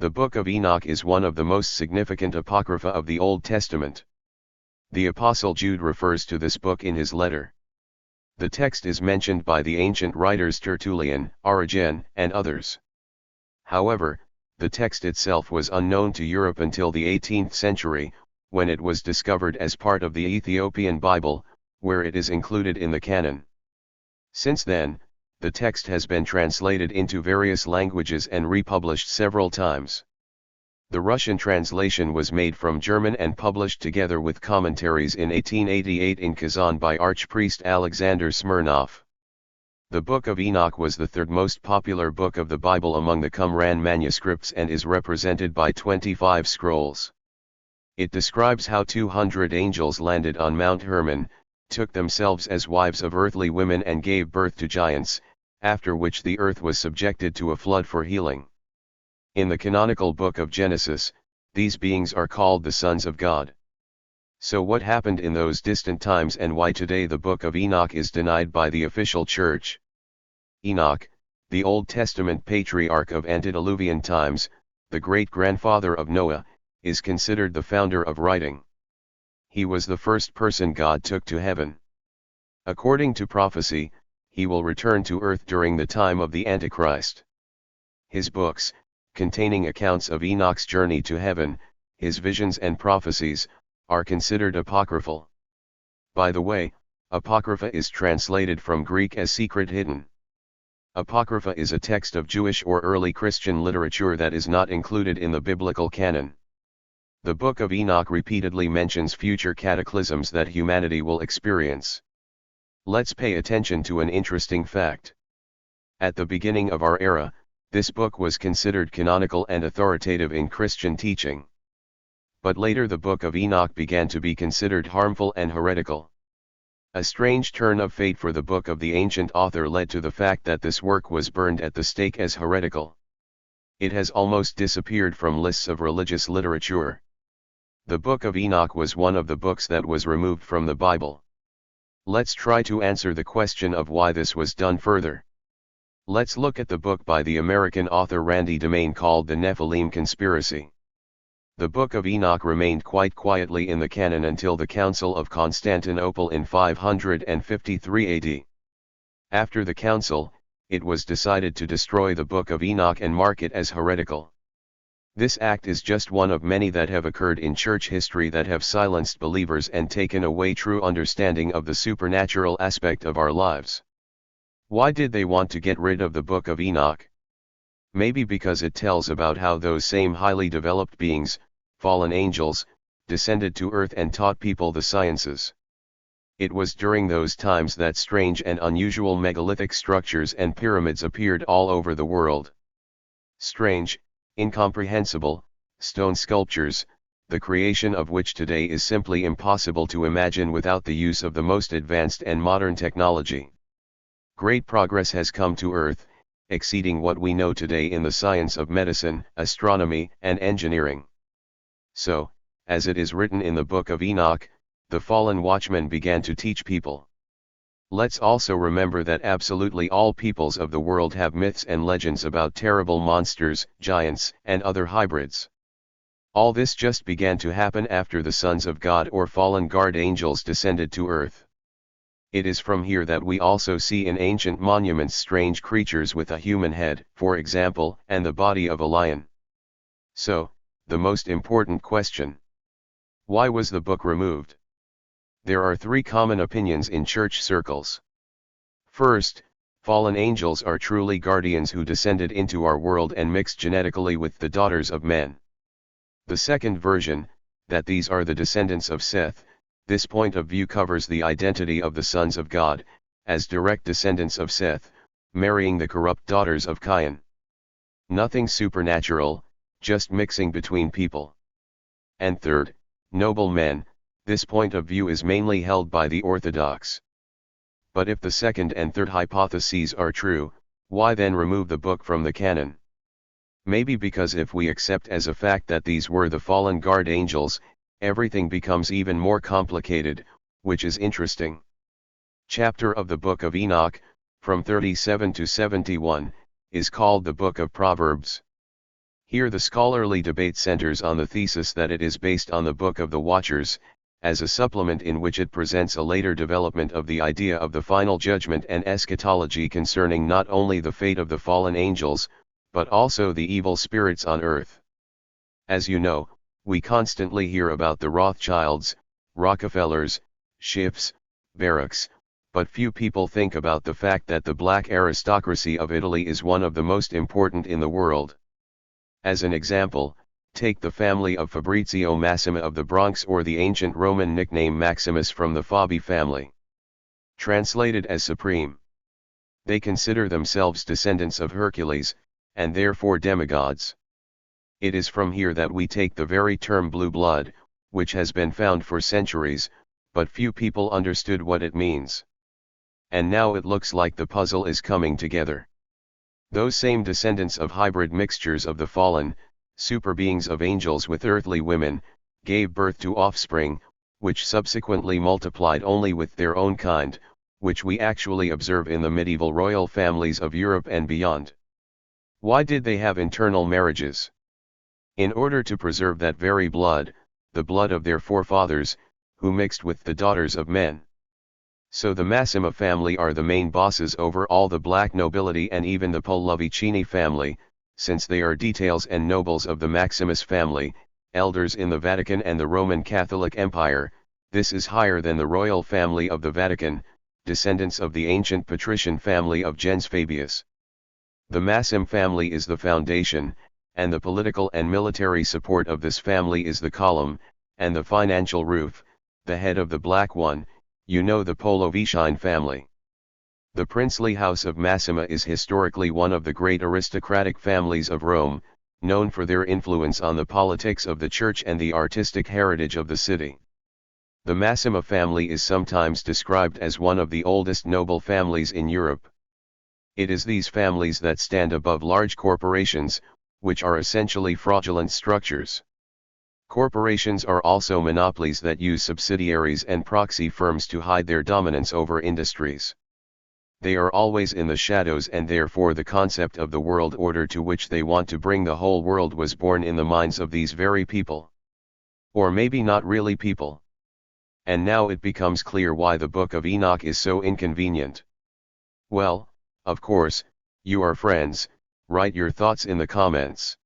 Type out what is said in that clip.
The Book of Enoch is one of the most significant apocrypha of the Old Testament. The Apostle Jude refers to this book in his letter. The text is mentioned by the ancient writers Tertullian, Origen, and others. However, the text itself was unknown to Europe until the 18th century, when it was discovered as part of the Ethiopian Bible, where it is included in the canon. Since then, the text has been translated into various languages and republished several times. The Russian translation was made from German and published together with commentaries in 1888 in Kazan by Archpriest Alexander Smirnov. The Book of Enoch was the third most popular book of the Bible among the Qumran manuscripts and is represented by 25 scrolls. It describes how 200 angels landed on Mount Hermon, took themselves as wives of earthly women and gave birth to giants, after which the earth was subjected to a flood for healing. In the canonical book of Genesis, these beings are called the sons of God. So what happened in those distant times and why today the Book of Enoch is denied by the official church? Enoch, the Old Testament patriarch of antediluvian times, the great-grandfather of Noah, is considered the founder of writing. He was the first person God took to heaven. According to prophecy, he will return to earth during the time of the Antichrist. His books, containing accounts of Enoch's journey to heaven, his visions and prophecies, are considered apocryphal. By the way, apocrypha is translated from Greek as secret hidden. Apocrypha is a text of Jewish or early Christian literature that is not included in the biblical canon. The Book of Enoch repeatedly mentions future cataclysms that humanity will experience. Let's pay attention to an interesting fact. At the beginning of our era, this book was considered canonical and authoritative in Christian teaching. But later the Book of Enoch began to be considered harmful and heretical. A strange turn of fate for the book of the ancient author led to the fact that this work was burned at the stake as heretical. It has almost disappeared from lists of religious literature. The Book of Enoch was one of the books that was removed from the Bible. Let's try to answer the question of why this was done further. Let's look at the book by the American author Randy DeMane called The Nephilim Conspiracy. The Book of Enoch remained quite quietly in the canon until the Council of Constantinople in 553 AD. After the council, it was decided to destroy the Book of Enoch and mark it as heretical. This act is just one of many that have occurred in church history that have silenced believers and taken away true understanding of the supernatural aspect of our lives. Why did they want to get rid of the Book of Enoch? Maybe because it tells about how those same highly developed beings, fallen angels, descended to earth and taught people the sciences. It was during those times that strange and unusual megalithic structures and pyramids appeared all over the world. Strange, incomprehensible, stone sculptures, the creation of which today is simply impossible to imagine without the use of the most advanced and modern technology. Great progress has come to Earth, exceeding what we know today in the science of medicine, astronomy, and engineering. So, as it is written in the Book of Enoch, the fallen watchmen began to teach people. Let's also remember that absolutely all peoples of the world have myths and legends about terrible monsters, giants, and other hybrids. All this just began to happen after the sons of God or fallen guard angels descended to earth. It is from here that we also see in ancient monuments strange creatures with a human head, for example, and the body of a lion. So, the most important question: why was the book removed? There are three common opinions in church circles. First, fallen angels are truly guardians who descended into our world and mixed genetically with the daughters of men. The second version, that these are the descendants of Seth, this point of view covers the identity of the sons of God, as direct descendants of Seth, marrying the corrupt daughters of Cain. Nothing supernatural, just mixing between people. And third, noble men, this point of view is mainly held by the Orthodox. But if the second and third hypotheses are true, why then remove the book from the canon? Maybe because if we accept as a fact that these were the fallen guard angels, everything becomes even more complicated, which is interesting. Chapter of the Book of Enoch, from 37 to 71, is called the Book of Proverbs. Here the scholarly debate centers on the thesis that it is based on the Book of the Watchers, as a supplement in which it presents a later development of the idea of the final judgment and eschatology concerning not only the fate of the fallen angels, but also the evil spirits on earth. As you know, we constantly hear about the Rothschilds, Rockefellers, Schiffs, Barracks, but few people think about the fact that the black aristocracy of Italy is one of the most important in the world. As an example, take the family of Fabrizio Massima of the Bronx, or the ancient Roman nickname Maximus from the Fabi family. Translated as supreme. They consider themselves descendants of Hercules, and therefore demigods. It is from here that we take the very term blue blood, which has been found for centuries, but few people understood what it means. And now it looks like the puzzle is coming together. Those same descendants of hybrid mixtures of the fallen, super beings of angels with earthly women, gave birth to offspring, which subsequently multiplied only with their own kind, which we actually observe in the medieval royal families of Europe and beyond. Why did they have internal marriages? In order to preserve that very blood, the blood of their forefathers, who mixed with the daughters of men. So the Massima family are the main bosses over all the black nobility and even the Pollovicini family, since they are details and nobles of the Maximus family, elders in the Vatican and the Roman Catholic Empire. This is higher than the royal family of the Vatican, descendants of the ancient patrician family of gens Fabius. The Massim family is the foundation, and the political and military support of this family is the column, and the financial roof, the head of the black one, you know, the Pollovicini family. The princely house of Massima is historically one of the great aristocratic families of Rome, known for their influence on the politics of the church and the artistic heritage of the city. The Massima family is sometimes described as one of the oldest noble families in Europe. It is these families that stand above large corporations, which are essentially fraudulent structures. Corporations are also monopolies that use subsidiaries and proxy firms to hide their dominance over industries. They are always in the shadows, and therefore the concept of the world order to which they want to bring the whole world was born in the minds of these very people. Or maybe not really people. And now it becomes clear why the Book of Enoch is so inconvenient. Well, of course, you are friends, write your thoughts in the comments.